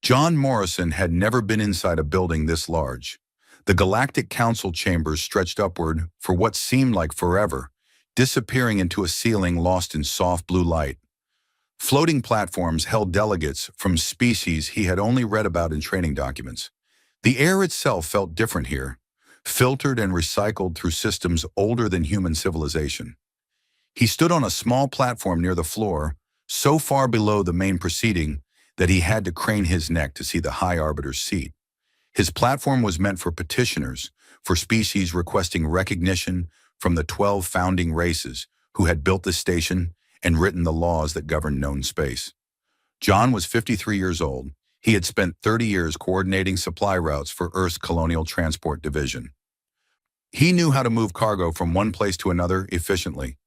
John Morrison had never been inside a building this large. The Galactic Council chambers stretched upward for what seemed like forever, disappearing into a ceiling lost in soft blue light. Floating platforms held delegates from species he had only read about in training documents. The air itself felt different here, filtered and recycled through systems older than human civilization. He stood on a small platform near the floor, so far below the main proceeding that he had to crane his neck to see the High Arbiter's seat. His platform was meant for petitioners, for species requesting recognition from the 12 founding races who had built the station and written the laws that governed known space. John was 53 years old. He had spent 30 years coordinating supply routes for Earth's Colonial Transport Division. He knew how to move cargo from one place to another efficiently.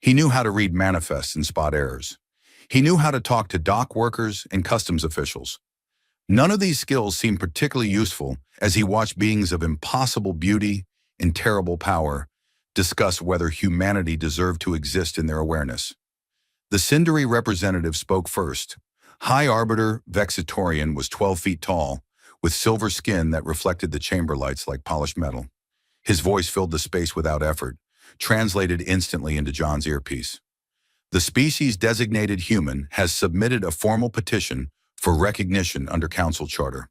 He knew how to read manifests and spot errors. He knew how to talk to dock workers and customs officials. None of these skills seemed particularly useful as he watched beings of impossible beauty and terrible power discuss whether humanity deserved to exist in their awareness. The Sindri representative spoke first. High Arbiter Vexitorian was 12 feet tall, with silver skin that reflected the chamber lights like polished metal. His voice filled the space without effort, translated instantly into John's earpiece. The species-designated human has submitted a formal petition for recognition under Council Charter.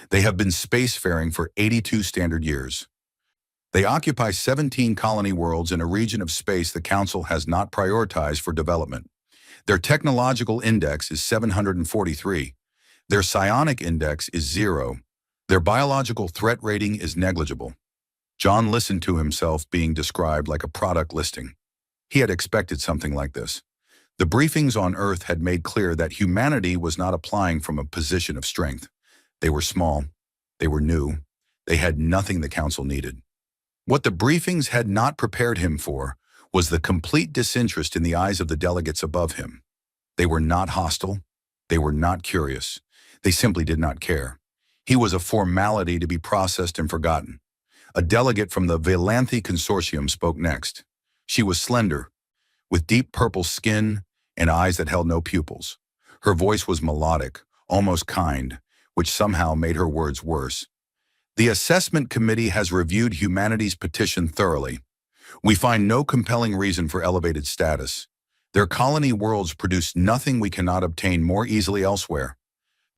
They have been spacefaring for 82 standard years. They occupy 17 colony worlds in a region of space the Council has not prioritized for development. Their technological index is 743. Their psionic index is 0. Their biological threat rating is negligible. John listened to himself being described like a product listing. He had expected something like this. The briefings on Earth had made clear that humanity was not applying from a position of strength. They were small. They were new. They had nothing the Council needed. What the briefings had not prepared him for was the complete disinterest in the eyes of the delegates above him. They were not hostile. They were not curious. They simply did not care. He was a formality to be processed and forgotten. A delegate from the Valanthi Consortium spoke next. She was slender, with deep purple skin and eyes that held no pupils. Her voice was melodic, almost kind, which somehow made her words worse. The assessment committee has reviewed humanity's petition thoroughly. We find no compelling reason for elevated status. Their colony worlds produce nothing we cannot obtain more easily elsewhere.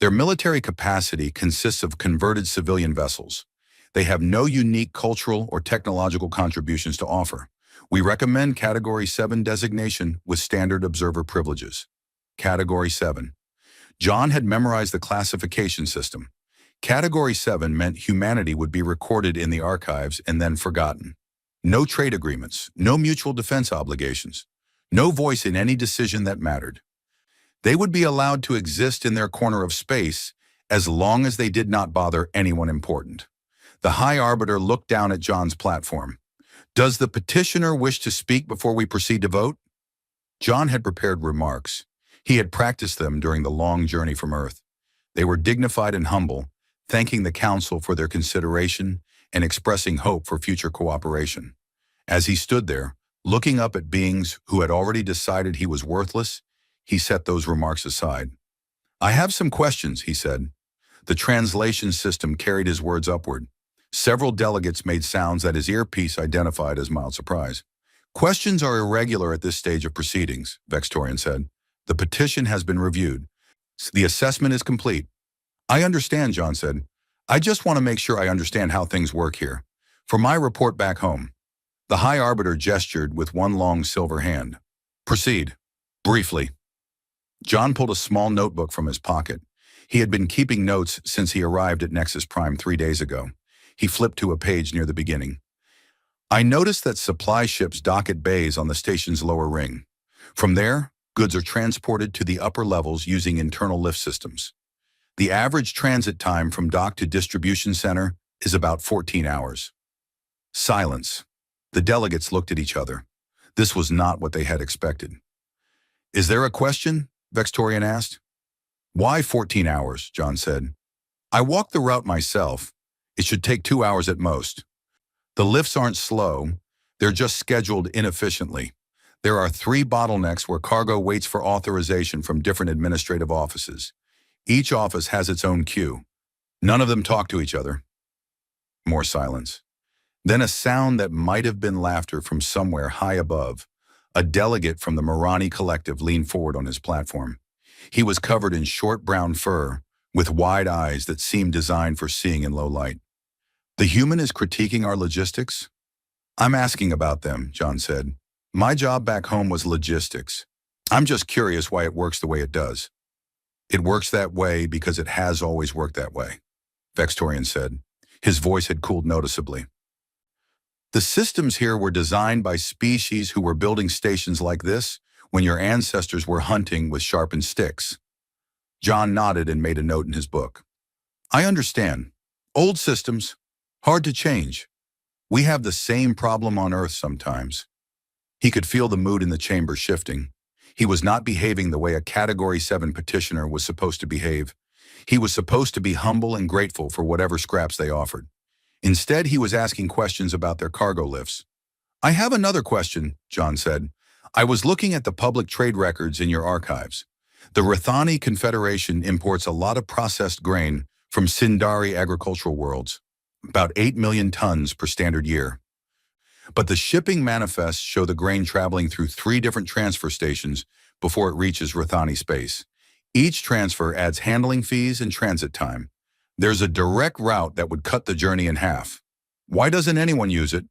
Their military capacity consists of converted civilian vessels. They have no unique cultural or technological contributions to offer. We recommend Category 7 designation with standard observer privileges. Category 7. John had memorized the classification system. Category 7 meant humanity would be recorded in the archives and then forgotten. No trade agreements, no mutual defense obligations, no voice in any decision that mattered. They would be allowed to exist in their corner of space as long as they did not bother anyone important. The High Arbiter looked down at John's platform. Does the petitioner wish to speak before we proceed to vote? John had prepared remarks. He had practiced them during the long journey from Earth. They were dignified and humble, thanking the Council for their consideration and expressing hope for future cooperation. As he stood there, looking up at beings who had already decided he was worthless, he set those remarks aside. I have some questions, he said. The translation system carried his words upward. Several delegates made sounds that his earpiece identified as mild surprise. Questions are irregular at this stage of proceedings, Vexitorian said. The petition has been reviewed. The assessment is complete. I understand, John said. I just want to make sure I understand how things work here. For my report back home. The High Arbiter gestured with one long silver hand. Proceed. Briefly. John pulled a small notebook from his pocket. He had been keeping notes since he arrived at Nexus Prime 3 days ago. He flipped to a page near the beginning. I noticed that supply ships dock at bays on the station's lower ring. From there, goods are transported to the upper levels using internal lift systems. The average transit time from dock to distribution center is about 14 hours. Silence. The delegates looked at each other. This was not what they had expected. Is there a question? Vexitorian asked. Why 14 hours? John said. I walked the route myself. It should take 2 hours at most. The lifts aren't slow. They're just scheduled inefficiently. There are 3 bottlenecks where cargo waits for authorization from different administrative offices. Each office has its own queue. None of them talk to each other. More silence. Then a sound that might have been laughter from somewhere high above. A delegate from the Morrison collective leaned forward on his platform. He was covered in short brown fur, with wide eyes that seemed designed for seeing in low light. The human is critiquing our logistics? I'm asking about them, John said. My job back home was logistics. I'm just curious why it works the way it does. It works that way because it has always worked that way, Vextorian said. His voice had cooled noticeably. The systems here were designed by species who were building stations like this when your ancestors were hunting with sharpened sticks. John nodded and made a note in his book. I understand. Old systems, hard to change. We have the same problem on Earth sometimes. He could feel the mood in the chamber shifting. He was not behaving the way a Category 7 petitioner was supposed to behave. He was supposed to be humble and grateful for whatever scraps they offered. Instead, he was asking questions about their cargo lifts. I have another question, John said. I was looking at the public trade records in your archives. The Rathani Confederation imports a lot of processed grain from Sindari agricultural worlds, about 8 million tons per standard year. But the shipping manifests show the grain traveling through 3 different transfer stations before it reaches Rathani space. Each transfer adds handling fees and transit time. There's a direct route that would cut the journey in half. Why doesn't anyone use it?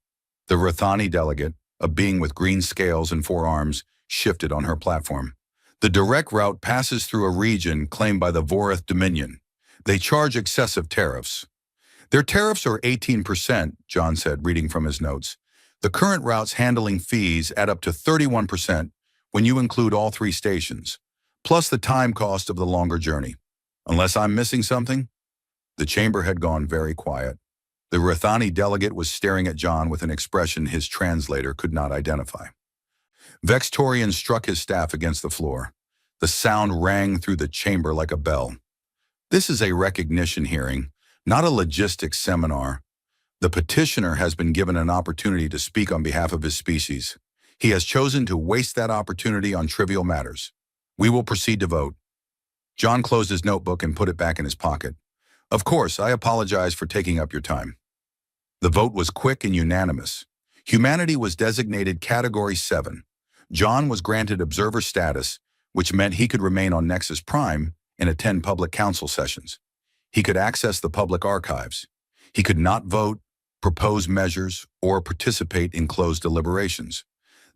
The Rathani delegate, a being with green scales and 4 arms, shifted on her platform. The direct route passes through a region claimed by the Vorith Dominion. They charge excessive tariffs. Their tariffs are 18%, John said, reading from his notes. The current route's handling fees add up to 31% when you include all 3 stations, plus the time cost of the longer journey. Unless I'm missing something? The chamber had gone very quiet. The Rathani delegate was staring at John with an expression his translator could not identify. Vextorian struck his staff against the floor. The sound rang through the chamber like a bell. This is a recognition hearing, not a logistics seminar. The petitioner has been given an opportunity to speak on behalf of his species. He has chosen to waste that opportunity on trivial matters. We will proceed to vote. John closed his notebook and put it back in his pocket. Of course, I apologize for taking up your time. The vote was quick and unanimous. Humanity was designated Category 7. John was granted observer status, which meant he could remain on Nexus Prime and attend public council sessions. He could access the public archives. He could not vote, propose measures, or participate in closed deliberations.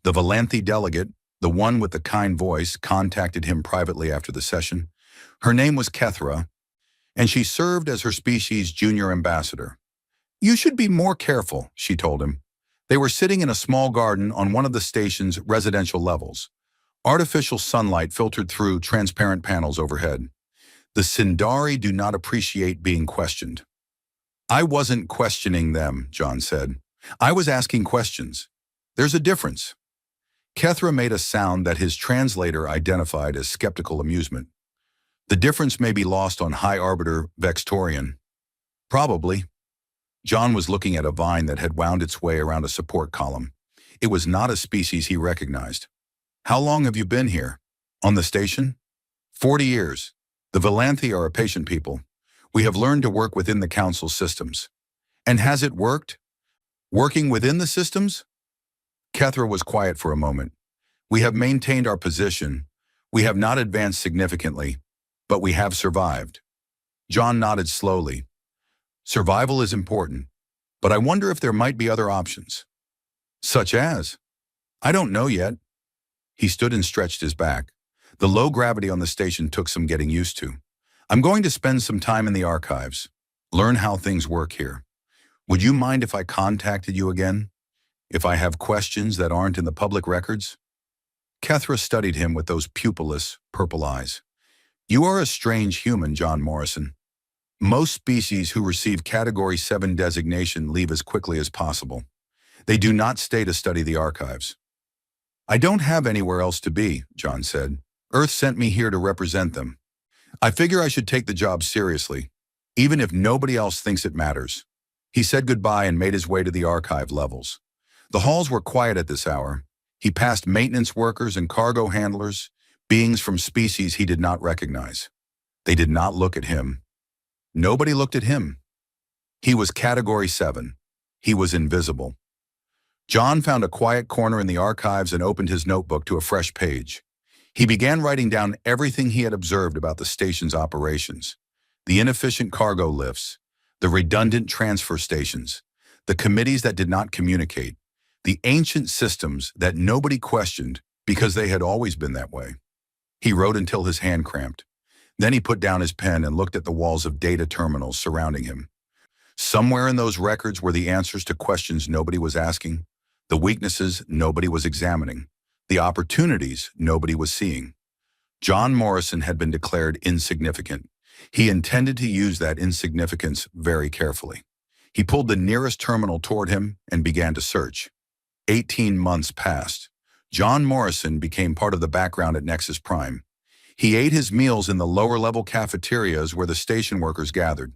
The Valanthi delegate, the one with the kind voice, contacted him privately after the session. Her name was Kethra, and she served as her species' junior ambassador. You should be more careful, she told him. They were sitting in a small garden on one of the station's residential levels. Artificial sunlight filtered through transparent panels overhead. The Sindari do not appreciate being questioned. I wasn't questioning them, John said. I was asking questions. There's a difference. Kethra made a sound that his translator identified as skeptical amusement. The difference may be lost on High Arbiter Vextorian. Probably. John was looking at a vine that had wound its way around a support column. It was not a species he recognized. How long have you been here? On the station? 40 years. The Valanthi are a patient people. We have learned to work within the council's systems. And has it worked? Working within the systems? Kethra was quiet for a moment. We have maintained our position. We have not advanced significantly, but we have survived. John nodded slowly. Survival is important, but I wonder if there might be other options. Such as? I don't know yet. He stood and stretched his back. The low gravity on the station took some getting used to. I'm going to spend some time in the archives, learn how things work here. Would you mind if I contacted you again? If I have questions that aren't in the public records? Kethra studied him with those pupilless, purple eyes. You are a strange human, John Morrison. Most species who receive Category 7 designation leave as quickly as possible. They do not stay to study the archives. I don't have anywhere else to be, John said. Earth sent me here to represent them. I figure I should take the job seriously, even if nobody else thinks it matters. He said goodbye and made his way to the archive levels. The halls were quiet at this hour. He passed maintenance workers and cargo handlers, beings from species he did not recognize. They did not look at him. Nobody looked at him. He was Category 7. He was invisible. John found a quiet corner in the archives and opened his notebook to a fresh page. He began writing down everything he had observed about the station's operations: the inefficient cargo lifts, the redundant transfer stations, the committees that did not communicate, the ancient systems that nobody questioned because they had always been that way. He wrote until his hand cramped. Then he put down his pen and looked at the walls of data terminals surrounding him. Somewhere in those records were the answers to questions nobody was asking, the weaknesses nobody was examining, the opportunities nobody was seeing. John Morrison had been declared insignificant. He intended to use that insignificance very carefully. He pulled the nearest terminal toward him and began to search. 18 months passed. John Morrison became part of the background at Nexus Prime. He ate his meals in the lower-level cafeterias where the station workers gathered.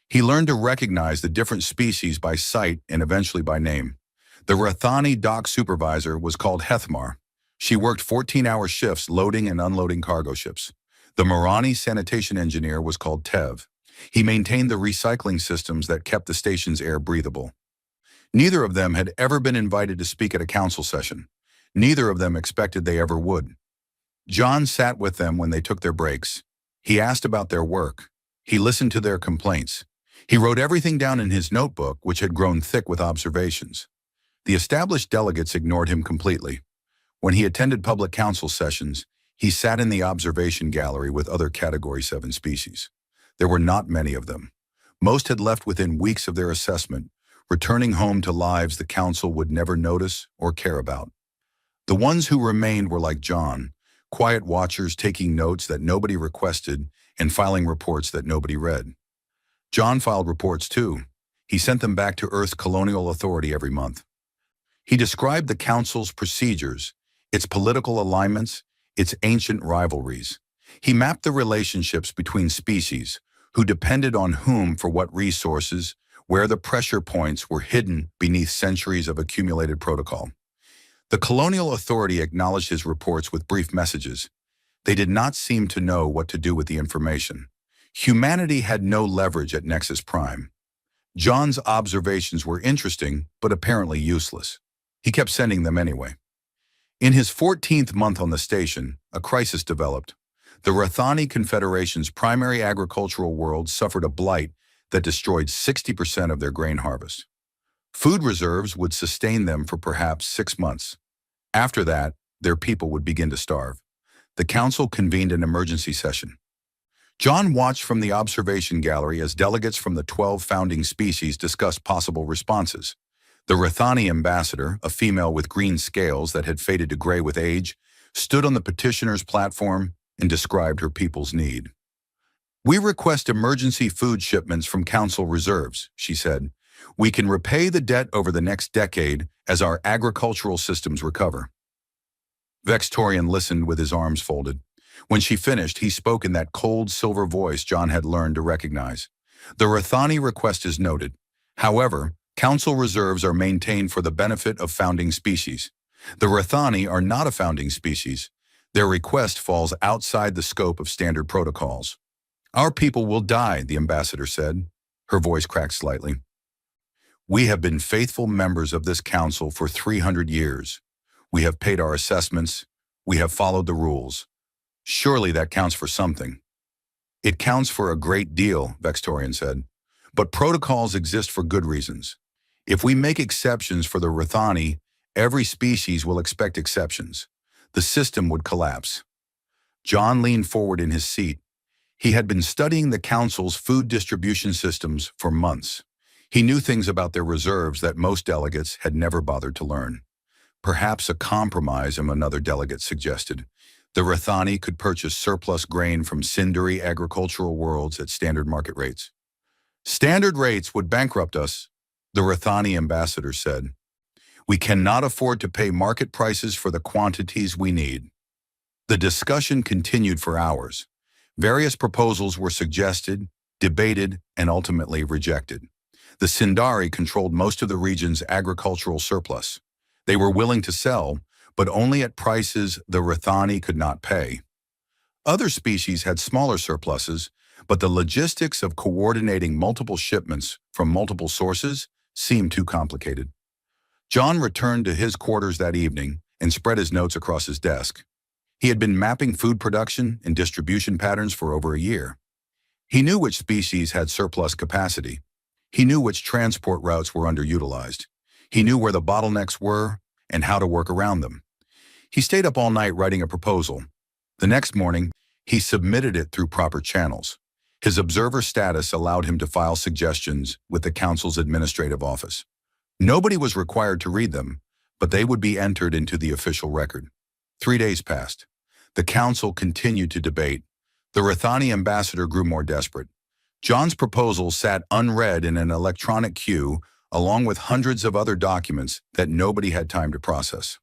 He learned to recognize the different species by sight and eventually by name. The Rathani dock supervisor was called Hethmar. She worked 14-hour shifts loading and unloading cargo ships. The Morani sanitation engineer was called Tev. He maintained the recycling systems that kept the station's air breathable. Neither of them had ever been invited to speak at a council session. Neither of them expected they ever would. John sat with them when they took their breaks. He asked about their work. He listened to their complaints. He wrote everything down in his notebook, which had grown thick with observations. The established delegates ignored him completely. When he attended public council sessions, he sat in the observation gallery with other Category 7 species. There were not many of them. Most had left within weeks of their assessment, returning home to lives the council would never notice or care about. The ones who remained were like John, quiet watchers taking notes that nobody requested and filing reports that nobody read. John filed reports too. He sent them back to Earth's colonial authority every month. He described the council's procedures, its political alignments, its ancient rivalries. He mapped the relationships between species, who depended on whom for what resources, where the pressure points were hidden beneath centuries of accumulated protocol. The colonial authority acknowledged his reports with brief messages. They did not seem to know what to do with the information. Humanity had no leverage at Nexus Prime. John's observations were interesting, but apparently useless. He kept sending them anyway. In his 14th month on the station, a crisis developed. The Rathani Confederation's primary agricultural world suffered a blight that destroyed 60% of their grain harvest. Food reserves would sustain them for perhaps 6 months. After that, their people would begin to starve. The council convened an emergency session. John watched from the observation gallery as delegates from the 12 founding species discussed possible responses. The Rathani ambassador, a female with green scales that had faded to gray with age, stood on the petitioner's platform and described her people's need. "We request emergency food shipments from council reserves," she said. "We can repay the debt over the next decade as our agricultural systems recover." Vextorian listened with his arms folded. When she finished, he spoke in that cold silver voice John had learned to recognize. "The Rathani request is noted. However, council reserves are maintained for the benefit of founding species. The Rathani are not a founding species. Their request falls outside the scope of standard protocols." "Our people will die," the ambassador said. Her voice cracked slightly. "We have been faithful members of this council for 300 years. We have paid our assessments. We have followed the rules. Surely that counts for something." "It counts for a great deal," Vextorian said. "But protocols exist for good reasons. If we make exceptions for the Rathani, every species will expect exceptions. The system would collapse." John leaned forward in his seat. He had been studying the council's food distribution systems for months. He knew things about their reserves that most delegates had never bothered to learn. Perhaps a compromise, another delegate suggested. The Rathani could purchase surplus grain from Sinduri agricultural worlds at standard market rates. "Standard rates would bankrupt us," the Rathani ambassador said. "We cannot afford to pay market prices for the quantities we need." The discussion continued for hours. Various proposals were suggested, debated, and ultimately rejected. The Sindari controlled most of the region's agricultural surplus. They were willing to sell, but only at prices the Rathani could not pay. Other species had smaller surpluses, but the logistics of coordinating multiple shipments from multiple sources seemed too complicated. John returned to his quarters that evening and spread his notes across his desk. He had been mapping food production and distribution patterns for over a year. He knew which species had surplus capacity. He knew which transport routes were underutilized. He knew where the bottlenecks were and how to work around them. He stayed up all night writing a proposal. The next morning, he submitted it through proper channels. His observer status allowed him to file suggestions with the Council's administrative office. Nobody was required to read them, but they would be entered into the official record. 3 days passed. The Council continued to debate. The Rithani ambassador grew more desperate. John's proposal sat unread in an electronic queue, along with hundreds of other documents that nobody had time to process.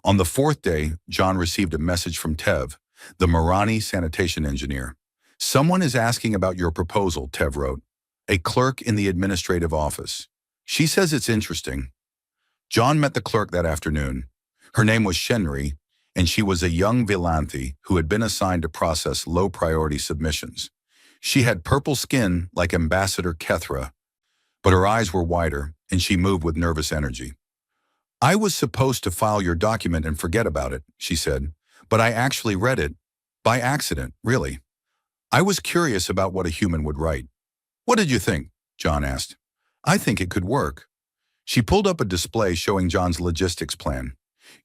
On the 4th day, John received a message from Tev, the Morrison sanitation engineer. "Someone is asking about your proposal," Tev wrote. "A clerk in the administrative office. She says it's interesting." John met the clerk that afternoon. Her name was Shenri, and she was a young Vilanthi who had been assigned to process low-priority submissions. She had purple skin like Ambassador Kethra, but her eyes were wider, and she moved with nervous energy. "I was supposed to file your document and forget about it," she said, "but I actually read it. By accident, really. I was curious about what a human would write." "What did you think?" John asked. "I think it could work." She pulled up a display showing John's logistics plan.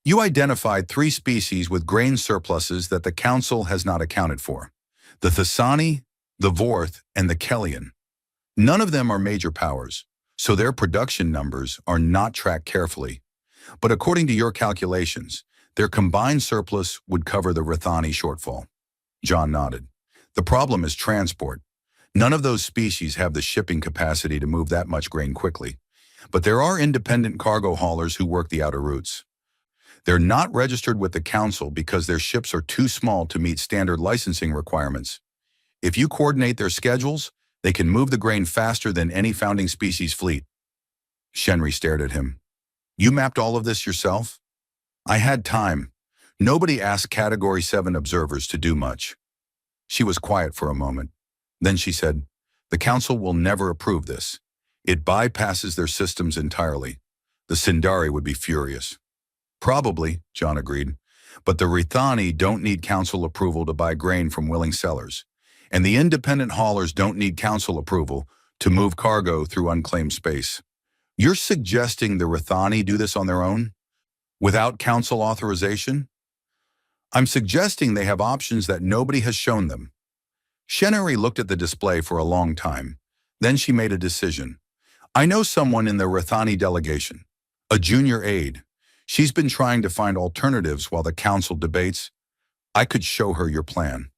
"You identified 3 species with grain surpluses that the Council has not accounted for: the Thessani, the Vorth, and the Kellian. None of them are major powers, so their production numbers are not tracked carefully. But according to your calculations, their combined surplus would cover the Rithani shortfall." John nodded. "The problem is transport. None of those species have the shipping capacity to move that much grain quickly. But there are independent cargo haulers who work the outer routes. They're not registered with the Council because their ships are too small to meet standard licensing requirements. If you coordinate their schedules, they can move the grain faster than any founding species fleet." Shenri stared at him. "You mapped all of this yourself?" "I had time. Nobody asked Category 7 observers to do much." She was quiet for a moment. Then she said, "The Council will never approve this. It bypasses their systems entirely. The Sindari would be furious." "Probably," John agreed. "But the Rithani don't need Council approval to buy grain from willing sellers. And the independent haulers don't need Council approval to move cargo through unclaimed space. You're suggesting the Rithani do this on their own? Without Council authorization?" "I'm suggesting they have options that nobody has shown them." Shenri looked at the display for a long time. Then she made a decision. "I know someone in the Rithani delegation, a junior aide. She's been trying to find alternatives while the Council debates. I could show her your plan."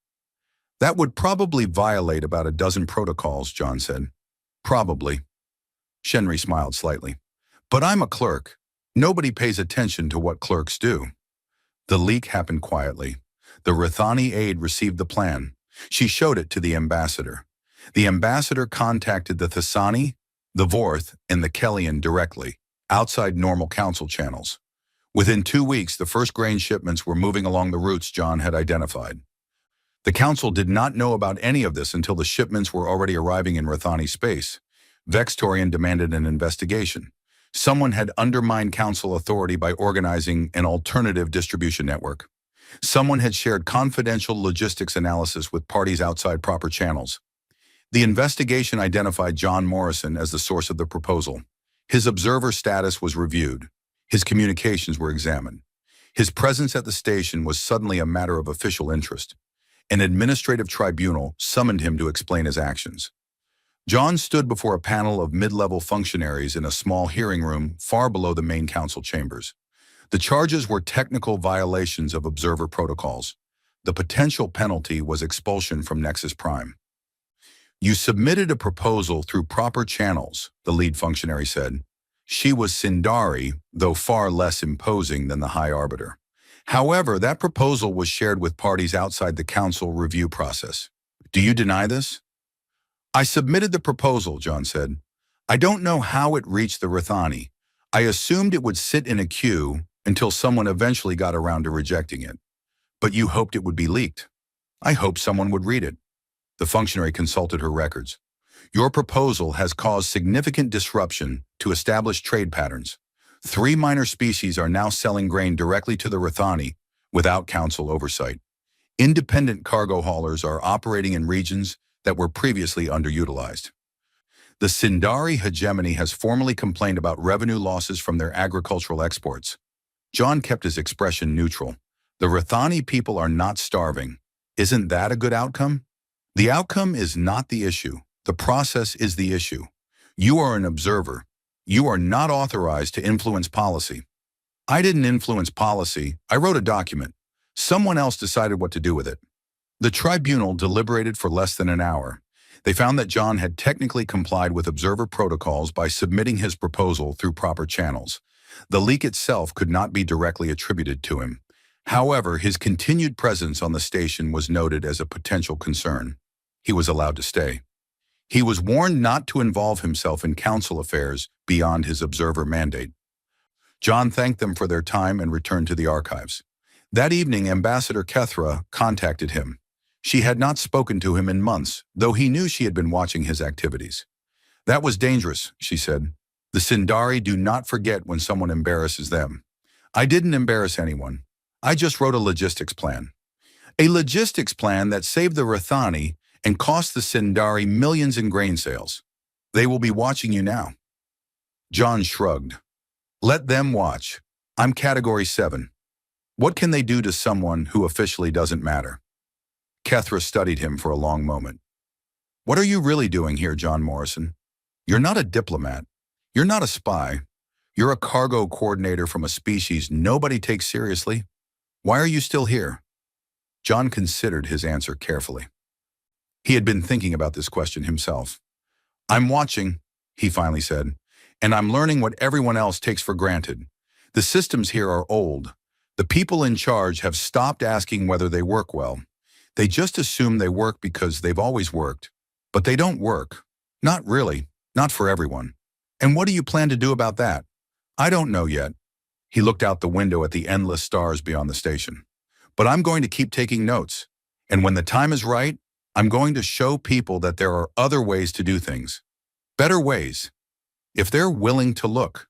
"That would probably violate about a dozen protocols," John said. "Probably." Shenri smiled slightly. "But I'm a clerk. Nobody pays attention to what clerks do." The leak happened quietly. The Rithani aide received the plan. She showed it to the ambassador. The ambassador contacted the Thessani, the Vorth, and the Kellian directly, outside normal Council channels. Within 2 weeks, the first grain shipments were moving along the routes John had identified. The Council did not know about any of this until the shipments were already arriving in Rithani space. Vextorian demanded an investigation. Someone had undermined Council authority by organizing an alternative distribution network. Someone had shared confidential logistics analysis with parties outside proper channels. The investigation identified John Morrison as the source of the proposal. His observer status was reviewed. His communications were examined. His presence at the station was suddenly a matter of official interest. An administrative tribunal summoned him to explain his actions. John stood before a panel of mid-level functionaries in a small hearing room far below the main Council chambers. The charges were technical violations of observer protocols. The potential penalty was expulsion from Nexus Prime. "You submitted a proposal through proper channels," the lead functionary said. She was Sindari, though far less imposing than the High Arbiter. "However, that proposal was shared with parties outside the Council review process. Do you deny this?" "I submitted the proposal," John said. "I don't know how it reached the Rithani. I assumed it would sit in a queue until someone eventually got around to rejecting it. But you hoped it would be leaked." I hope someone would read it. The functionary consulted her records. Your proposal has caused significant disruption to established trade patterns. 3 minor species are now selling grain directly to the Rithani without council oversight. Independent cargo haulers are operating in regions that were previously underutilized. The Sindari hegemony has formally complained about revenue losses from their agricultural exports. John kept his expression neutral. The Rithani people are not starving. Isn't that a good outcome? The outcome is not the issue. The process is the issue. You are an observer. You are not authorized to influence policy. I didn't influence policy. I wrote a document. Someone else decided what to do with it. The tribunal deliberated for less than an hour. They found that John had technically complied with observer protocols by submitting his proposal through proper channels. The leak itself could not be directly attributed to him. However, his continued presence on the station was noted as a potential concern. He was allowed to stay. He was warned not to involve himself in council affairs beyond his observer mandate. John thanked them for their time and returned to the archives. That evening, Ambassador Kethra contacted him. She had not spoken to him in months, though he knew she had been watching his activities. That was dangerous, she said. The Sindari do not forget when someone embarrasses them. I didn't embarrass anyone. I just wrote a logistics plan. A logistics plan that saved the Rithani and cost the Sindari millions in grain sales. They will be watching you now. John shrugged. Let them watch. I'm Category 7. What can they do to someone who officially doesn't matter? Kethra studied him for a long moment. What are you really doing here, John Morrison? You're not a diplomat. You're not a spy. You're a cargo coordinator from a species nobody takes seriously. Why are you still here? John considered his answer carefully. He had been thinking about this question himself. I'm watching, he finally said, and I'm learning what everyone else takes for granted. The systems here are old. The people in charge have stopped asking whether they work well. They just assume they work because they've always worked. But they don't work. Not really. Not for everyone. And what do you plan to do about that? I don't know yet. He looked out the window at the endless stars beyond the station. But I'm going to keep taking notes. And when the time is right, I'm going to show people that there are other ways to do things. Better ways. If they're willing to look.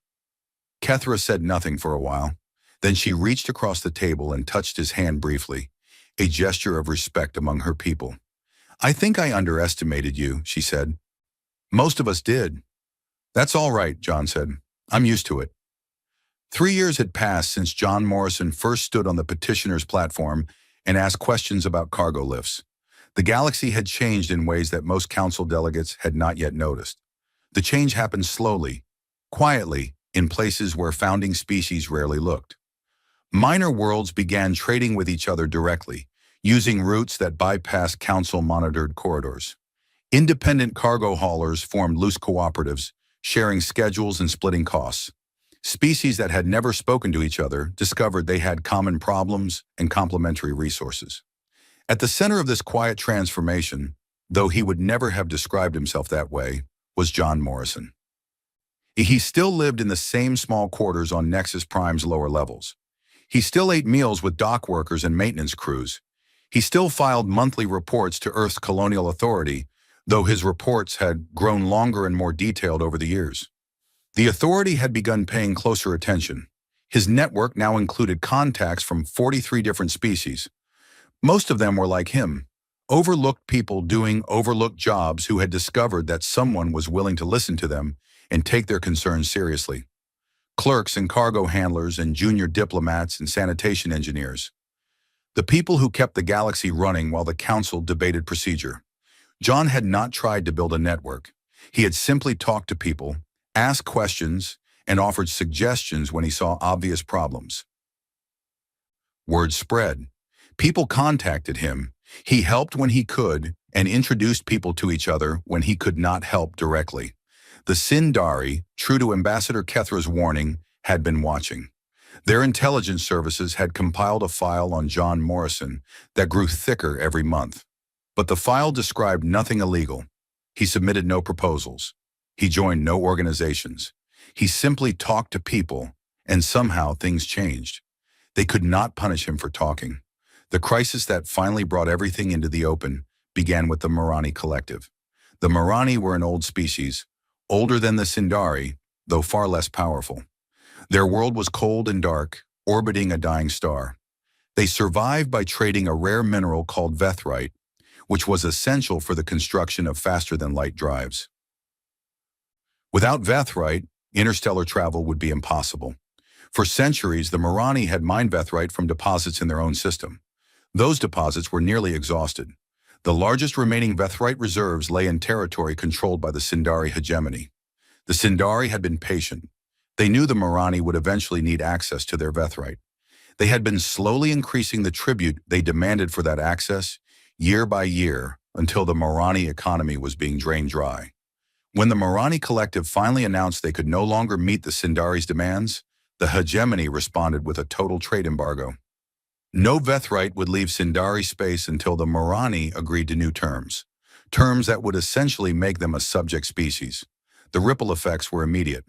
Kethra said nothing for a while. Then she reached across the table and touched his hand briefly, a gesture of respect among her people. I think I underestimated you, she said. Most of us did. That's all right, John said. I'm used to it. 3 years had passed since John Morrison first stood on the petitioner's platform and asked questions about cargo lifts. The galaxy had changed in ways that most council delegates had not yet noticed. The change happened slowly, quietly, in places where founding species rarely looked. Minor worlds began trading with each other directly, using routes that bypassed council-monitored corridors. Independent cargo haulers formed loose cooperatives, sharing schedules and splitting costs. Species that had never spoken to each other discovered they had common problems and complementary resources. At the center of this quiet transformation, though he would never have described himself that way, was John Morrison. He still lived in the same small quarters on Nexus Prime's lower levels. He still ate meals with dock workers and maintenance crews. He still filed monthly reports to Earth's colonial authority, though his reports had grown longer and more detailed over the years. The authority had begun paying closer attention. His network now included contacts from 43 different species. Most of them were like him, overlooked people doing overlooked jobs who had discovered that someone was willing to listen to them and take their concerns seriously. Clerks and cargo handlers and junior diplomats and sanitation engineers. The people who kept the galaxy running while the council debated procedure. John had not tried to build a network. He had simply talked to people, asked questions, and offered suggestions when he saw obvious problems. Word spread. People contacted him. He helped when he could and introduced people to each other when he could not help directly. The Sindari, true to Ambassador Kethra's warning, had been watching. Their intelligence services had compiled a file on John Morrison that grew thicker every month. But the file described nothing illegal. He submitted no proposals. He joined no organizations. He simply talked to people, and somehow things changed. They could not punish him for talking. The crisis that finally brought everything into the open began with the Morrison Collective. The Morrison were an old species, older than the Sindari, though far less powerful. Their world was cold and dark, orbiting a dying star. They survived by trading a rare mineral called vethrite, which was essential for the construction of faster-than-light drives. Without vethrite, interstellar travel would be impossible. For centuries, the Morrison had mined vethrite from deposits in their own system. Those deposits were nearly exhausted. The largest remaining vethrite reserves lay in territory controlled by the Sindari hegemony. The Sindari had been patient. They knew the Morrison would eventually need access to their vethrite. They had been slowly increasing the tribute they demanded for that access, year by year, until the Morrison economy was being drained dry. When the Morrison Collective finally announced they could no longer meet the Sindari's demands, the hegemony responded with a total trade embargo. No vethrite would leave Sindari space until the Morrison agreed to new terms that would essentially make them a subject species. The ripple effects were immediate.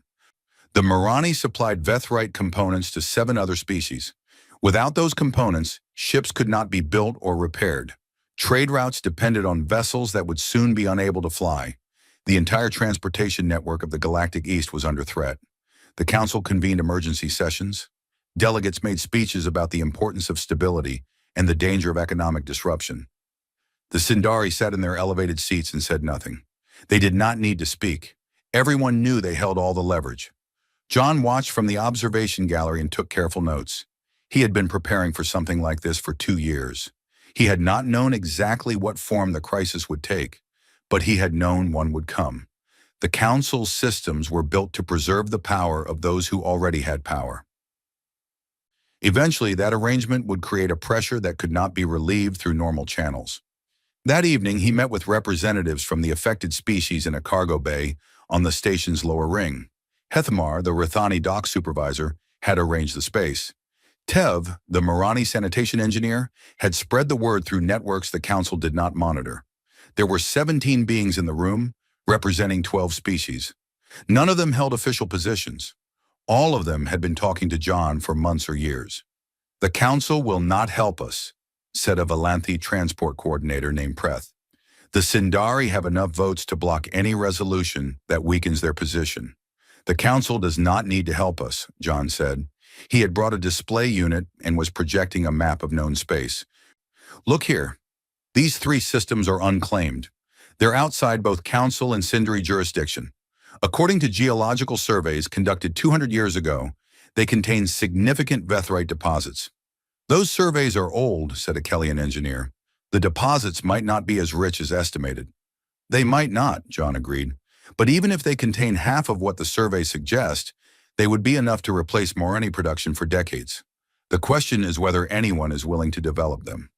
The Morrison supplied vethrite components to 7 other species. Without those components, ships could not be built or repaired. Trade routes depended on vessels that would soon be unable to fly. The entire transportation network of the Galactic East was under threat. The Council convened emergency sessions. Delegates made speeches about the importance of stability and the danger of economic disruption. The Sindari sat in their elevated seats and said nothing. They did not need to speak. Everyone knew they held all the leverage. John watched from the observation gallery and took careful notes. He had been preparing for something like this for 2 years. He had not known exactly what form the crisis would take, but he had known one would come. The Council's systems were built to preserve the power of those who already had power. Eventually, that arrangement would create a pressure that could not be relieved through normal channels. That evening, he met with representatives from the affected species in a cargo bay on the station's lower ring. Hethmar, the Rithani dock supervisor, had arranged the space. Tev, the Morrison sanitation engineer, had spread the word through networks the Council did not monitor. There were 17 beings in the room, representing 12 species. None of them held official positions. All of them had been talking to John for months or years. "The Council will not help us," said a Valanthi transport coordinator named Preth. "The Sindari have enough votes to block any resolution that weakens their position." "The Council does not need to help us," John said. He had brought a display unit and was projecting a map of known space. "Look here. These 3 systems are unclaimed. They're outside both Council and Sindari jurisdiction. According to geological surveys conducted 200 years ago, they contain significant vethrite deposits." "Those surveys are old," said a Kellyan engineer. "The deposits might not be as rich as estimated." "They might not," John agreed. "But even if they contain half of what the surveys suggest, they would be enough to replace Morrison production for decades. The question is whether anyone is willing to develop them."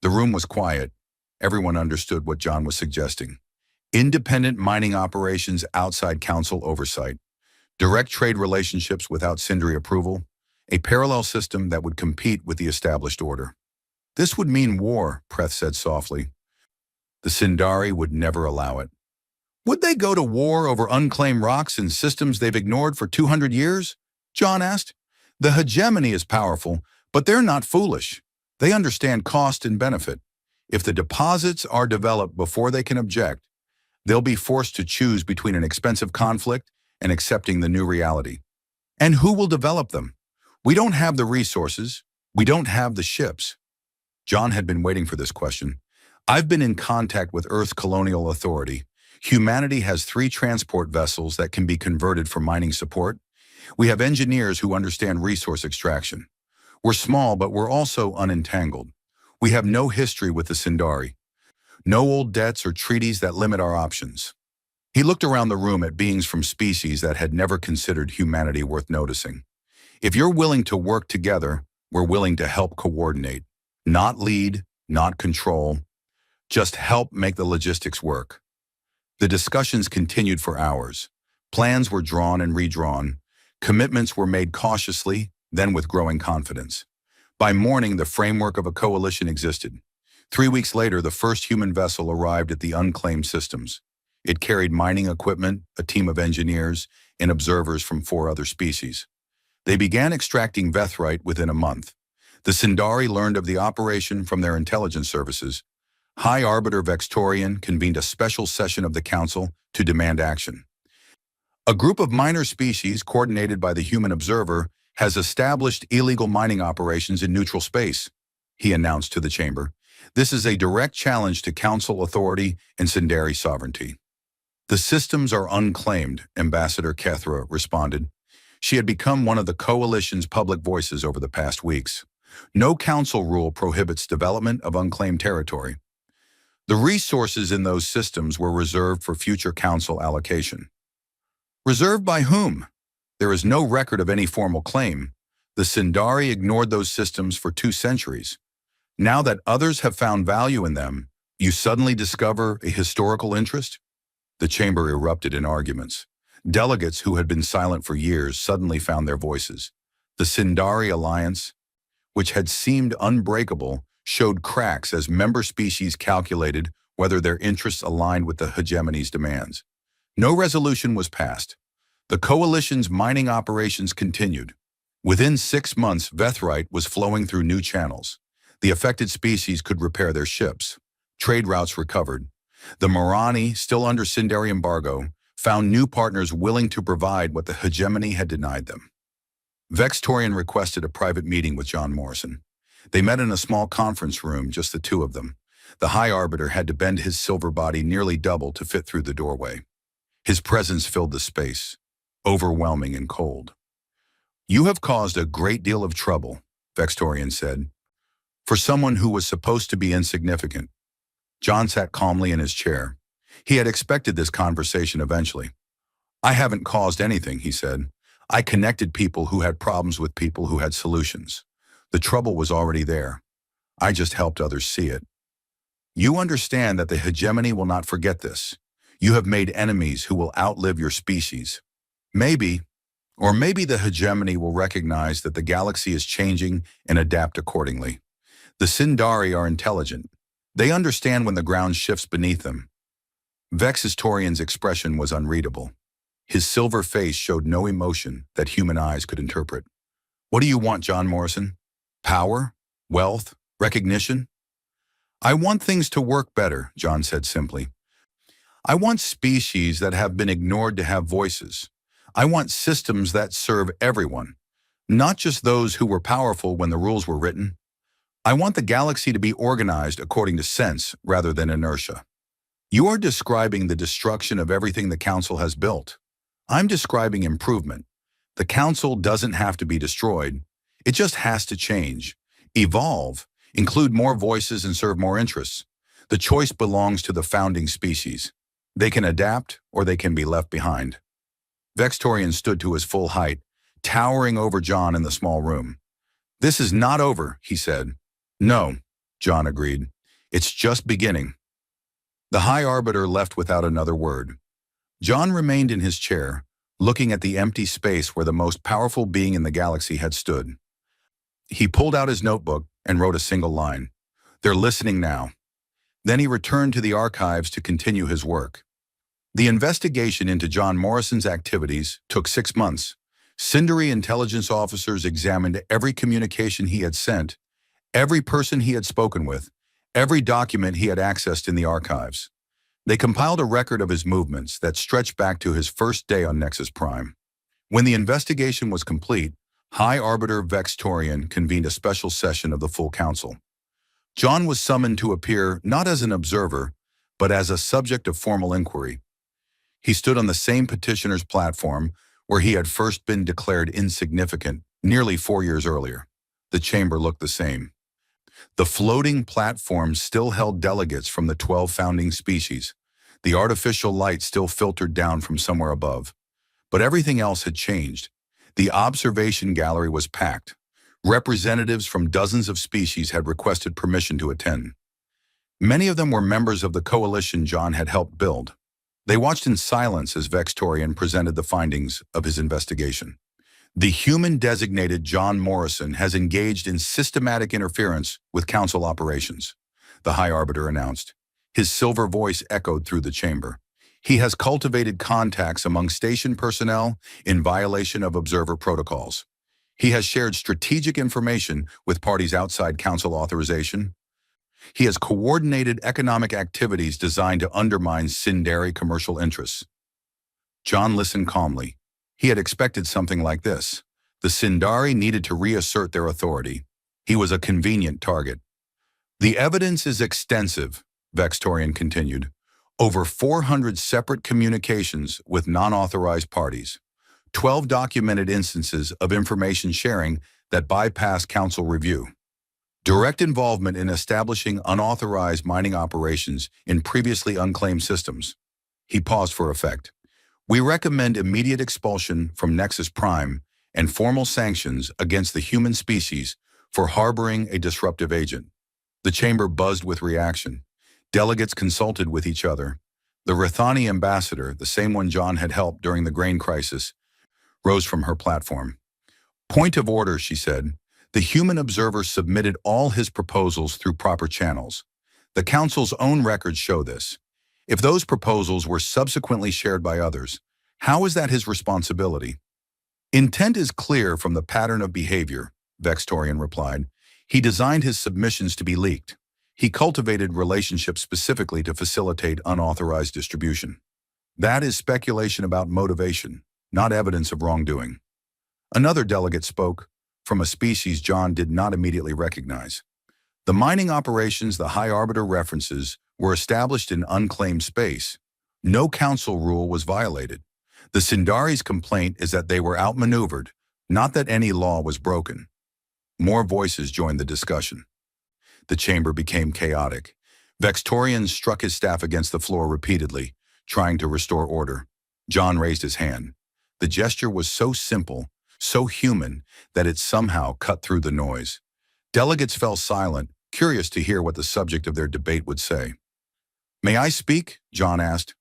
The room was quiet. Everyone understood what John was suggesting. Independent mining operations outside Council oversight. Direct trade relationships without Sindari approval. A parallel system that would compete with the established order. "This would mean war," Preth said softly. "The Sindari would never allow it." "Would they go to war over unclaimed rocks and systems they've ignored for 200 years? John asked. "The hegemony is powerful, but they're not foolish. They understand cost and benefit. If the deposits are developed before they can object, they'll be forced to choose between an expensive conflict and accepting the new reality. And who will develop them? We don't have the resources. We don't have the ships." John had been waiting for this question. "I've been in contact with Earth's colonial authority. Humanity has 3 transport vessels that can be converted for mining support. We have engineers who understand resource extraction. We're small, but we're also unentangled. We have no history with the Sindari. No old debts or treaties that limit our options." He looked around the room at beings from species that had never considered humanity worth noticing. "If you're willing to work together, we're willing to help coordinate. Not lead, not control. Just help make the logistics work." The discussions continued for hours. Plans were drawn and redrawn. Commitments were made cautiously, then with growing confidence. By morning, the framework of a coalition existed. 3 weeks later, the first human vessel arrived at the unclaimed systems. It carried mining equipment, a team of engineers, and observers from 4 other species. They began extracting vethrite within a month. The Sindari learned of the operation from their intelligence services. High Arbiter Vextorian convened a special session of the Council to demand action. A group of minor species coordinated by the human observer has established illegal mining operations in neutral space, he announced to the chamber. This is a direct challenge to Council authority and Sindari sovereignty. The systems are unclaimed, Ambassador Kethra responded. She had become one of the coalition's public voices over the past weeks. No council rule prohibits development of unclaimed territory. The resources in those systems were reserved for future council allocation. Reserved by whom? There is no record of any formal claim. The Sindari ignored those systems for 2 centuries. Now that others have found value in them, you suddenly discover a historical interest? The chamber erupted in arguments. Delegates who had been silent for years suddenly found their voices. The Sindari alliance, which had seemed unbreakable, showed cracks as member species calculated whether their interests aligned with the hegemony's demands. No resolution was passed. The coalition's mining operations continued. Within 6 months, Vethrite was flowing through new channels. The affected species could repair their ships. Trade routes recovered. The Morani, still under Sindari embargo, found new partners willing to provide what the hegemony had denied them. Vextorian requested a private meeting with John Morrison. They met in a small conference room, just the 2 of them. The High Arbiter had to bend his silver body nearly double to fit through the doorway. His presence filled the space, overwhelming and cold. "You have caused a great deal of trouble," Vextorian said, "for someone who was supposed to be insignificant." John sat calmly in his chair. He had expected this conversation eventually. "I haven't caused anything," he said. "I connected people who had problems with people who had solutions. The trouble was already there. I just helped others see it. You understand that the hegemony will not forget this. You have made enemies who will outlive your species. Maybe the hegemony will recognize that the galaxy is changing and adapt accordingly. The Sindari are intelligent. They understand when the ground shifts beneath them." Vextorian's expression was unreadable. His silver face showed no emotion that human eyes could interpret. "What do you want, John Morrison? Power? Wealth? Recognition?" "I want things to work better," John said simply. "I want species that have been ignored to have voices. I want systems that serve everyone, not just those who were powerful when the rules were written. I want the galaxy to be organized according to sense rather than inertia." "You are describing the destruction of everything the Council has built. I'm describing improvement. The Council doesn't have to be destroyed. It just has to change, evolve, include more voices and serve more interests. The choice belongs to the founding species. They can adapt or they can be left behind." Vextorian stood to his full height, towering over John in the small room. "This is not over," he said. "No," John agreed. "It's just beginning." The High Arbiter left without another word. John remained in his chair, looking at the empty space where the most powerful being in the galaxy had stood. He pulled out his notebook and wrote a single line. "They're listening now." Then he returned to the archives to continue his work. The investigation into John Morrison's activities took 6 months. Sindari intelligence officers examined every communication he had sent, every person he had spoken with, every document he had accessed in the archives. They compiled a record of his movements that stretched back to his first day on Nexus Prime. When the investigation was complete, High Arbiter Vextorian convened a special session of the full council. John was summoned to appear not as an observer, but as a subject of formal inquiry. He stood on the same petitioner's platform where he had first been declared insignificant nearly 4 years earlier. The chamber looked the same. The floating platform still held delegates from the 12 founding species. The artificial light still filtered down from somewhere above. But everything else had changed. The observation gallery was packed. Representatives from dozens of species had requested permission to attend. Many of them were members of the coalition John had helped build. They watched in silence as Vextorian presented the findings of his investigation. The human-designated John Morrison has engaged in systematic interference with Council operations, the High Arbiter announced. His silver voice echoed through the chamber. He has cultivated contacts among station personnel in violation of observer protocols. He has shared strategic information with parties outside council authorization. He has coordinated economic activities designed to undermine Sindari commercial interests. John listened calmly. He had expected something like this. The Sindari needed to reassert their authority. He was a convenient target. The evidence is extensive, Vextorian continued. Over 400 separate communications with non-authorized parties. 12 documented instances of information sharing that bypass council review. Direct involvement in establishing unauthorized mining operations in previously unclaimed systems. He paused for effect. We recommend immediate expulsion from Nexus Prime and formal sanctions against the human species for harboring a disruptive agent. The chamber buzzed with reaction. Delegates consulted with each other. The Rithani ambassador, the same one John had helped during the grain crisis, rose from her platform. Point of order, she said. The human observer submitted all his proposals through proper channels. The council's own records show this. If those proposals were subsequently shared by others, how is that his responsibility? Intent is clear from the pattern of behavior, Vextorian replied. He designed his submissions to be leaked. He cultivated relationships specifically to facilitate unauthorized distribution. That is speculation about motivation, not evidence of wrongdoing. Another delegate spoke, from a species John did not immediately recognize. The mining operations the High Arbiter references were established in unclaimed space. No council rule was violated. The Sindari's complaint is that they were outmaneuvered, not that any law was broken. More voices joined the discussion. The chamber became chaotic. Vextorian struck his staff against the floor repeatedly, trying to restore order. John raised his hand. The gesture was so simple, so human, that it somehow cut through the noise. Delegates fell silent, curious to hear what the subject of their debate would say. May I speak? John asked.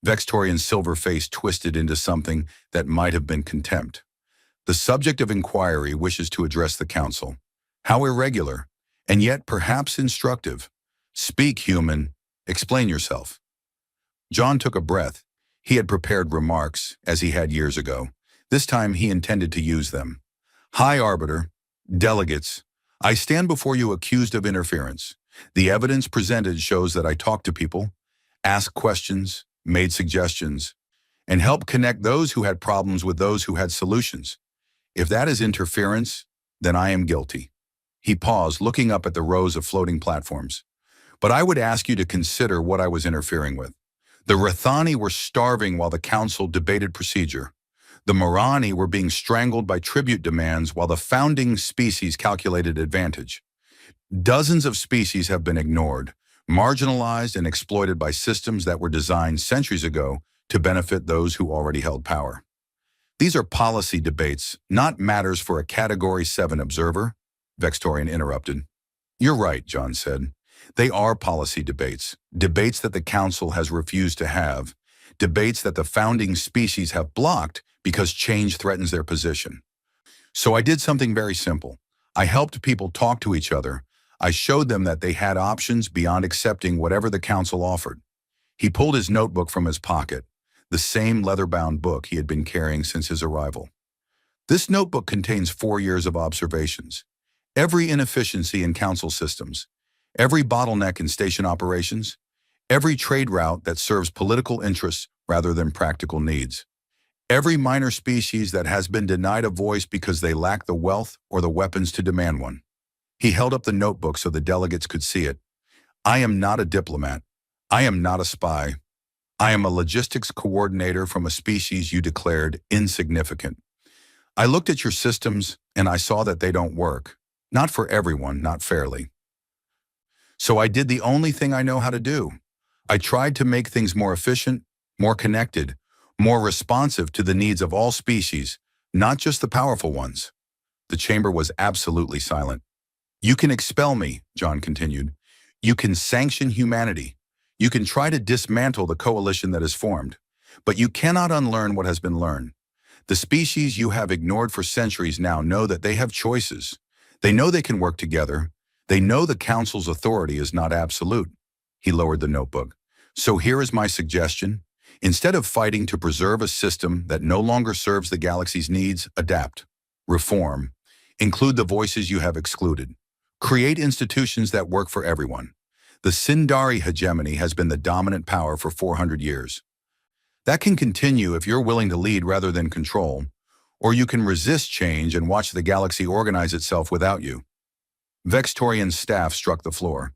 Vextorian's silver face twisted into something that might have been contempt. The subject of inquiry wishes to address the council. How irregular, and yet perhaps instructive. Speak, human. Explain yourself. John took a breath. He had prepared remarks, as he had years ago. This time he intended to use them. High Arbiter, delegates, I stand before you accused of interference. The evidence presented shows that I talked to people, asked questions, made suggestions, and helped connect those who had problems with those who had solutions. If that is interference, then I am guilty. He paused, looking up at the rows of floating platforms. But I would ask you to consider what I was interfering with. The Rithani were starving while the council debated procedure. The Morani were being strangled by tribute demands while the founding species calculated advantage. Dozens of species have been ignored, marginalized and exploited by systems that were designed centuries ago to benefit those who already held power. These are policy debates, not matters for a Category 7 observer, Vextorian interrupted. You're right, John said. They are policy debates, debates that the council has refused to have, debates that the founding species have blocked because change threatens their position. So I did something very simple. I helped people talk to each other. I showed them that they had options beyond accepting whatever the council offered. He pulled his notebook from his pocket, the same leather-bound book he had been carrying since his arrival. This notebook contains 4 years of observations. Every inefficiency in council systems, every bottleneck in station operations, every trade route that serves political interests rather than practical needs. Every minor species that has been denied a voice because they lack the wealth or the weapons to demand one. He held up the notebook so the delegates could see it. I am not a diplomat. I am not a spy. I am a logistics coordinator from a species you declared insignificant. I looked at your systems and I saw that they don't work. Not for everyone, not fairly. So I did the only thing I know how to do. I tried to make things more efficient, more connected, more responsive to the needs of all species, not just the powerful ones. The chamber was absolutely silent. You can expel me, John continued. You can sanction humanity. You can try to dismantle the coalition that is formed. But you cannot unlearn what has been learned. The species you have ignored for centuries now know that they have choices. They know they can work together. They know the council's authority is not absolute. He lowered the notebook. So here is my suggestion. Instead of fighting to preserve a system that no longer serves the galaxy's needs, adapt, reform, Include the voices you have excluded. Create institutions that work for everyone. The Sindari hegemony has been the dominant power for 400 years. That can continue if you're willing to lead rather than control, or you can resist change and watch the galaxy organize itself without you. Vextorian's staff struck the floor.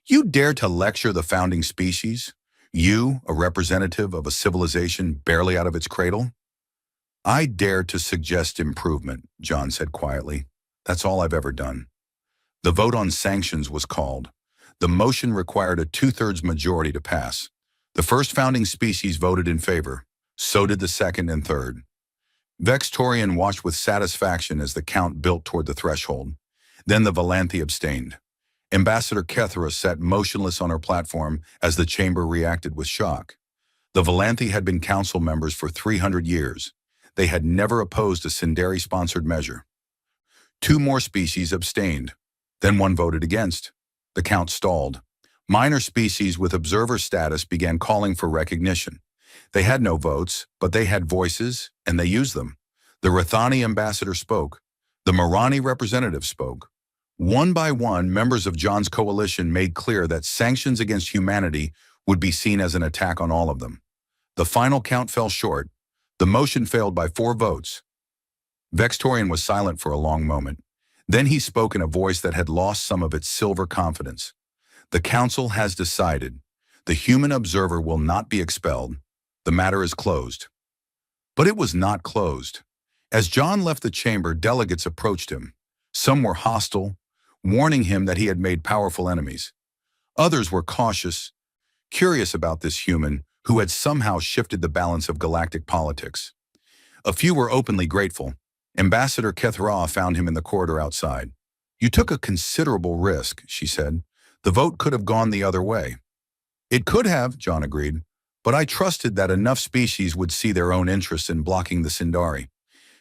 You dare to lecture the founding species? You, a representative of a civilization barely out of its cradle? I dare to suggest improvement, John said quietly. That's all I've ever done. The vote on sanctions was called. The motion required a 2/3 majority to pass. The first founding species voted in favor. So did the second and third. Vextorian watched with satisfaction as the count built toward the threshold. Then the Valanthi abstained. Ambassador Kethra sat motionless on her platform as the chamber reacted with shock. The Valanthi had been council members for 300 years. They had never opposed a Sindari-sponsored measure. 2 more species abstained. Then 1 voted against. The count stalled. Minor species with observer status began calling for recognition. They had no votes, but they had voices, and they used them. The Rathani ambassador spoke. The Morani representative spoke. One by one, members of John's coalition made clear that sanctions against humanity would be seen as an attack on all of them. The final count fell short. The motion failed by 4 votes. Vextorian was silent for a long moment. Then he spoke in a voice that had lost some of its silver confidence. The council has decided. The human observer will not be expelled. The matter is closed. But it was not closed. As John left the chamber, delegates approached him. Some were hostile, warning him that he had made powerful enemies. Others were cautious, curious about this human who had somehow shifted the balance of galactic politics. A few were openly grateful. Ambassador Kethra found him in the corridor outside. You took a considerable risk, she said. The vote could have gone the other way. It could have, John agreed, but I trusted that enough species would see their own interests in blocking the Sindari.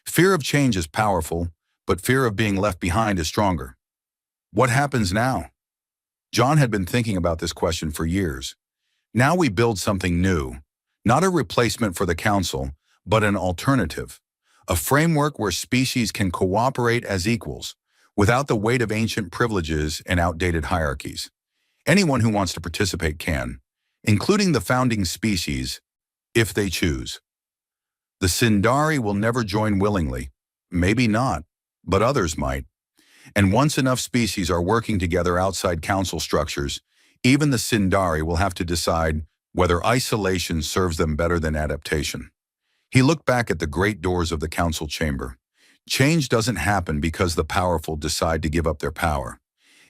Fear of change is powerful, but fear of being left behind is stronger. What happens now? John had been thinking about this question for years. Now we build something new, not a replacement for the council, but an alternative. A framework where species can cooperate as equals, without the weight of ancient privileges and outdated hierarchies. Anyone who wants to participate can, including the founding species, if they choose. The Sindari will never join willingly. Maybe not, but others might. And once enough species are working together outside council structures, even the Sindari will have to decide whether isolation serves them better than adaptation. He looked back at the great doors of the council chamber. Change doesn't happen because the powerful decide to give up their power.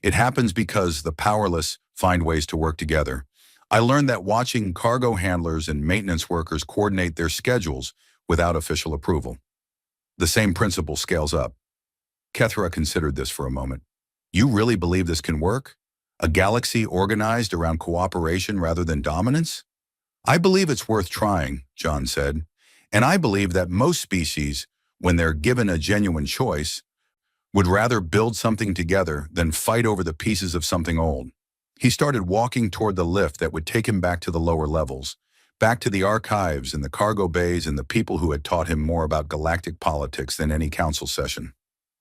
It happens because the powerless find ways to work together. I learned that watching cargo handlers and maintenance workers coordinate their schedules without official approval. The same principle scales up. Kethra considered this for a moment. You really believe this can work? A galaxy organized around cooperation rather than dominance? I believe it's worth trying, John said. And I believe that most species, when they're given a genuine choice, would rather build something together than fight over the pieces of something old. He started walking toward the lift that would take him back to the lower levels, back to the archives and the cargo bays and the people who had taught him more about galactic politics than any council session.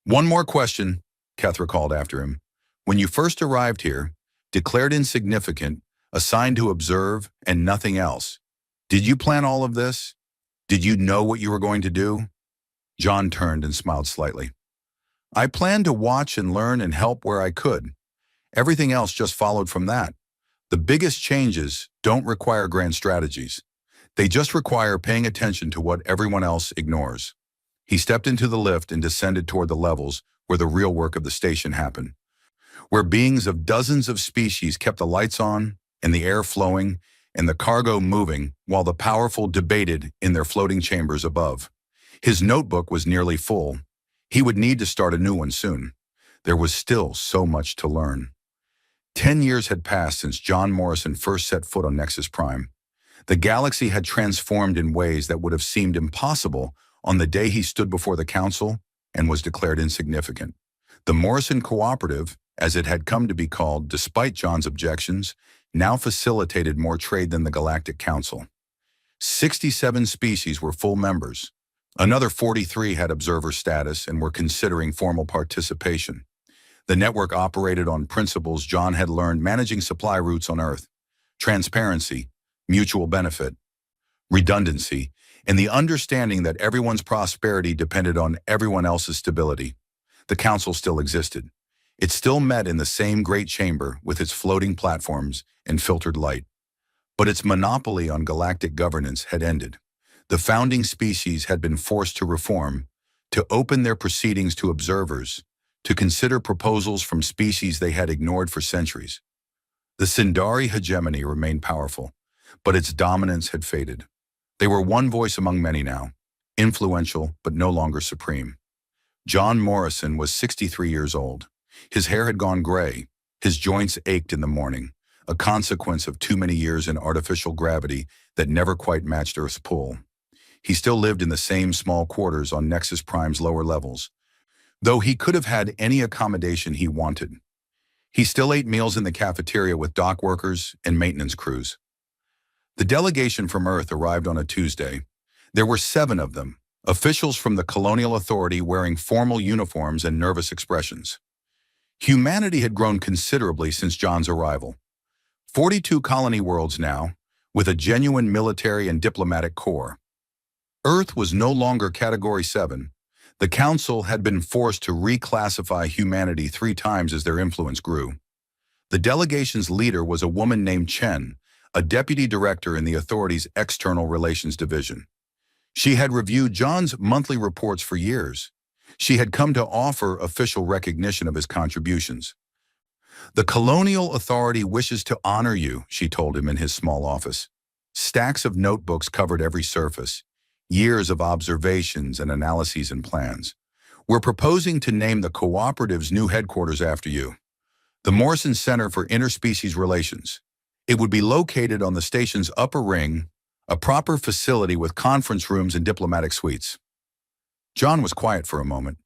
One more question, Kethra called after him. When you first arrived here, declared insignificant, assigned to observe, and nothing else, did you plan all of this? Did you know what you were going to do? John turned and smiled slightly. I planned to watch and learn and help where I could. Everything else just followed from that. The biggest changes don't require grand strategies. They just require paying attention to what everyone else ignores. He stepped into the lift and descended toward the levels where the real work of the station happened, where beings of dozens of species kept the lights on and the air flowing and the cargo moving while the powerful debated in their floating chambers above. His notebook was nearly full. He would need to start a new one soon. There was still so much to learn. 10 years had passed since John Morrison first set foot on Nexus Prime. The galaxy had transformed in ways that would have seemed impossible on the day he stood before the council and was declared insignificant. The Morrison Cooperative, as it had come to be called despite John's objections, now facilitated more trade than the Galactic Council. 67 species were full members. Another 43 had observer status and were considering formal participation. The network operated on principles John had learned managing supply routes on Earth: transparency, mutual benefit, redundancy, and the understanding that everyone's prosperity depended on everyone else's stability. The council still existed. It still met in the same great chamber with its floating platforms and filtered light. But its monopoly on galactic governance had ended. The founding species had been forced to reform, to open their proceedings to observers, to consider proposals from species they had ignored for centuries. The Sindari hegemony remained powerful, but its dominance had faded. They were one voice among many now, influential but no longer supreme. John Morrison was 63 years old. His hair had gone gray. His joints ached in the morning, a consequence of too many years in artificial gravity that never quite matched Earth's pull. He still lived in the same small quarters on Nexus Prime's lower levels, though he could have had any accommodation he wanted. He still ate meals in the cafeteria with dock workers and maintenance crews. The delegation from Earth arrived on a Tuesday. There were 7 of them, officials from the Colonial Authority wearing formal uniforms and nervous expressions. Humanity had grown considerably since John's arrival. 42 colony worlds now, with a genuine military and diplomatic corps. Earth was no longer Category 7. The Council had been forced to reclassify humanity 3 times as their influence grew. The delegation's leader was a woman named Chen, a deputy director in the Authority's External Relations Division. She had reviewed John's monthly reports for years. She had come to offer official recognition of his contributions. "The Colonial Authority wishes to honor you," she told him in his small office. Stacks of notebooks covered every surface, years of observations and analyses and plans. "We're proposing to name the cooperative's new headquarters after you, the Morrison Center for Interspecies Relations. It would be located on the station's upper ring, a proper facility with conference rooms and diplomatic suites." John was quiet for a moment.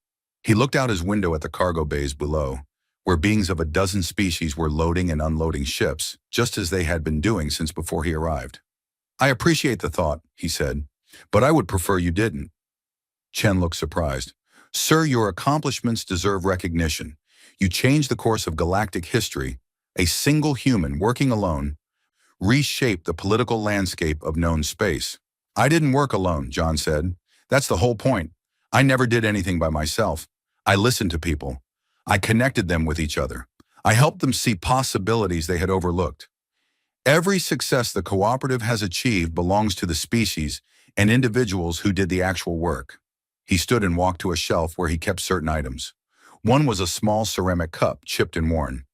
He looked out his window at the cargo bays below, where beings of a dozen species were loading and unloading ships, just as they had been doing since before he arrived. "I appreciate the thought," he said, "but I would prefer you didn't." Chen looked surprised. "Sir, your accomplishments deserve recognition. You changed the course of galactic history. A single human, working alone, reshaped the political landscape of known space." "I didn't work alone," John said. "That's the whole point. I never did anything by myself. I listened to people. I connected them with each other. I helped them see possibilities they had overlooked. Every success the cooperative has achieved belongs to the species and individuals who did the actual work." He stood and walked to a shelf where he kept certain items. One was a small ceramic cup, chipped and worn.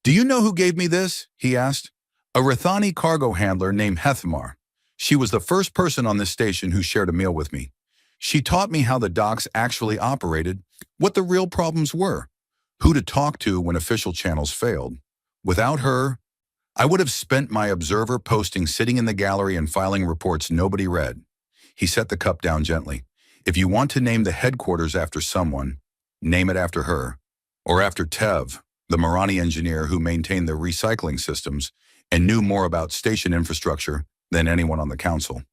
"Do you know who gave me this?" he asked. "A Rathani cargo handler named Hethmar. She was the first person on this station who shared a meal with me. She taught me how the docks actually operated, what the real problems were, who to talk to when official channels failed. Without her, I would have spent my observer posting sitting in the gallery and filing reports nobody read." He set the cup down gently. "If you want to name the headquarters after someone, name it after her, or after Tev, the Marani engineer who maintained the recycling systems and knew more about station infrastructure than anyone on the council,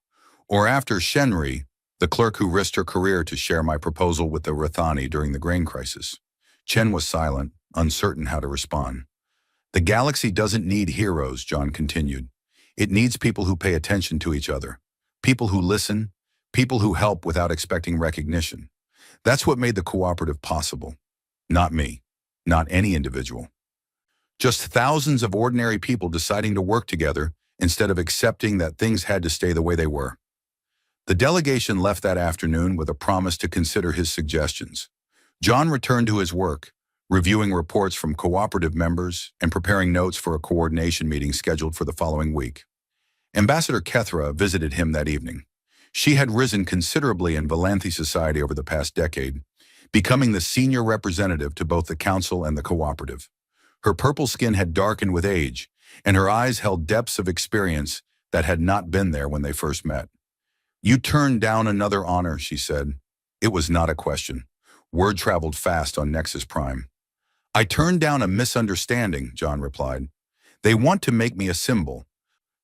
or after Shenri, the clerk who risked her career to share my proposal with the Rathani during the grain crisis." Chen was silent, uncertain how to respond. "The galaxy doesn't need heroes," John continued. "It needs people who pay attention to each other, people who listen, people who help without expecting recognition. That's what made the cooperative possible. Not me, not any individual. Just thousands of ordinary people deciding to work together instead of accepting that things had to stay the way they were." The delegation left that afternoon with a promise to consider his suggestions. John returned to his work, reviewing reports from cooperative members and preparing notes for a coordination meeting scheduled for the following week. Ambassador Kethra visited him that evening. She had risen considerably in Valanthi society over the past decade, becoming the senior representative to both the council and the cooperative. Her purple skin had darkened with age, and her eyes held depths of experience that had not been there when they first met. "You turned down another honor," she said. It was not a question. Word traveled fast on Nexus Prime. "I turned down a misunderstanding," John replied. "They want to make me a symbol.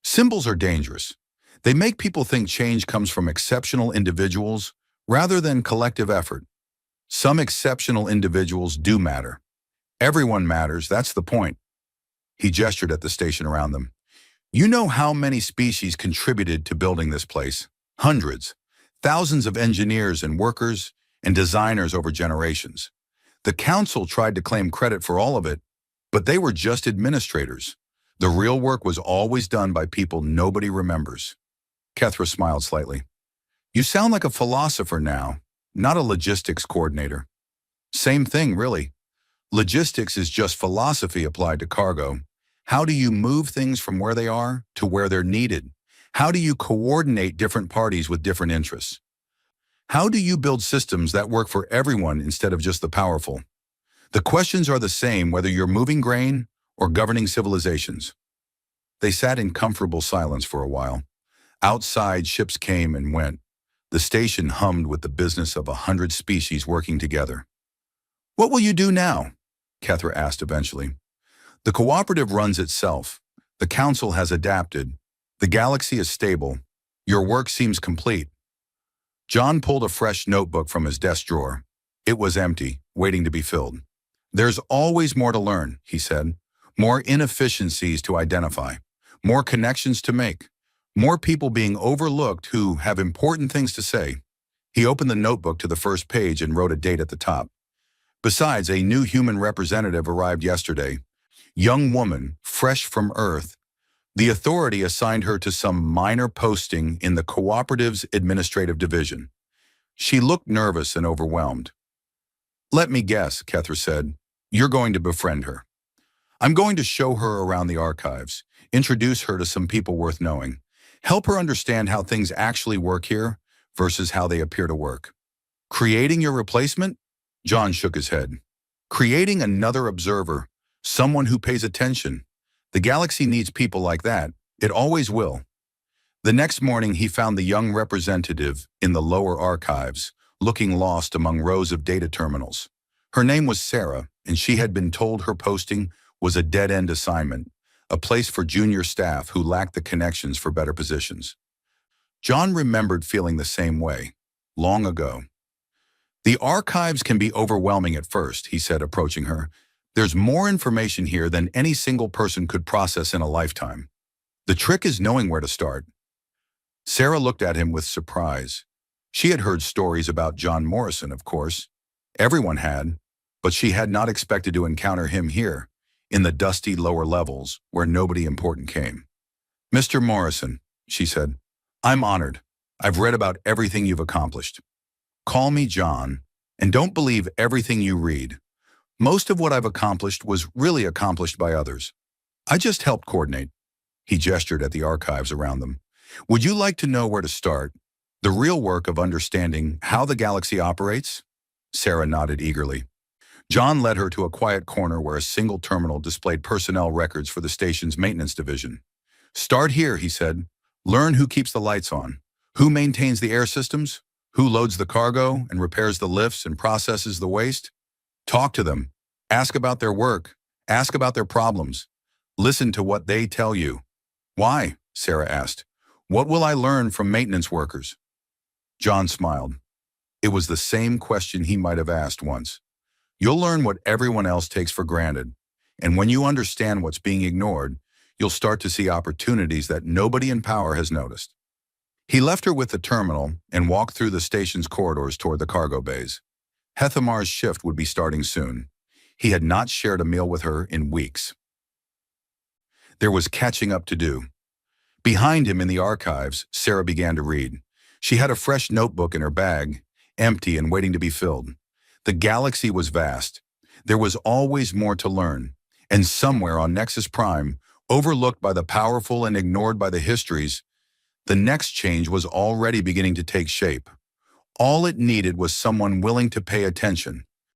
Symbols are dangerous. They make people think change comes from exceptional individuals rather than collective effort. Some exceptional individuals do matter. Everyone matters, that's the point. He gestured at the station around them. You know how many species contributed to building this place? Hundreds. Thousands of engineers and workers and designers over generations. The council tried to claim credit for all of it, but they were just administrators. The real work was always done by people nobody remembers. Kethra smiled slightly. You sound like a philosopher now, not a logistics coordinator. Same thing, really. Logistics is just philosophy applied to cargo. How do you move things from where they are to where they're needed? How do you coordinate different parties with different interests? How do you build systems that work for everyone instead of just the powerful? The questions are the same whether you're moving grain or governing civilizations. They sat in comfortable silence for a while. Outside, ships came and went. The station hummed with the business of 100 species working together. What will you do now? Kethra asked eventually. The cooperative runs itself. The council has adapted. The galaxy is stable. Your work seems complete. John pulled a fresh notebook from his desk drawer. It was empty, waiting to be filled. There's always more to learn, he said. More inefficiencies to identify. More connections to make. More people being overlooked who have important things to say. He opened the notebook to the first page and wrote a date at the top. Besides, a new human representative arrived yesterday. Young woman, fresh from Earth. The authority assigned her to some minor posting in the cooperative's administrative division. She looked nervous and overwhelmed. Let me guess, Kethra said. You're going to befriend her. I'm going to show her around the archives, introduce her to some people worth knowing, help her understand how things actually work here versus how they appear to work. Creating your replacement? John shook his head. Creating another observer, someone who pays attention. The galaxy needs people like that. It always will. The next morning, he found the young representative in the lower archives, looking lost among rows of data terminals. Her name was Sarah, and she had been told her posting was a dead-end assignment, a place for junior staff who lacked the connections for better positions. John remembered feeling the same way, long ago. The archives can be overwhelming at first, he said, approaching her. There's more information here than any single person could process in a lifetime. The trick is knowing where to start. Sarah looked at him with surprise. She had heard stories about John Morrison, of course. Everyone had, but she had not expected to encounter him here, in the dusty lower levels where nobody important came. Mr. Morrison, she said, I'm honored. I've read about everything you've accomplished. Call me John, and don't believe everything you read. Most of what I've accomplished was really accomplished by others. I just helped coordinate. He gestured at the archives around them. Would you like to know where to start? The real work of understanding how the galaxy operates? Sarah nodded eagerly. John led her to a quiet corner where a single terminal displayed personnel records for the station's maintenance division. Start here, he said. Learn who keeps the lights on, who maintains the air systems, who loads the cargo and repairs the lifts and processes the waste. Talk to them. Ask about their work. Ask about their problems. Listen to what they tell you. Why? Sarah asked. What will I learn from maintenance workers? John smiled. It was the same question he might have asked once. You'll learn what everyone else takes for granted, and when you understand what's being ignored, you'll start to see opportunities that nobody in power has noticed. He left her with the terminal and walked through the station's corridors toward the cargo bays. Hethamar's shift would be starting soon. He had not shared a meal with her in weeks. There was catching up to do. Behind him in the archives, Sarah began to read. She had a fresh notebook in her bag, empty and waiting to be filled. The galaxy was vast. There was always more to learn, and somewhere on Nexus Prime, overlooked by the powerful and ignored by the histories, the next change was already beginning to take shape. All it needed was someone willing to pay attention.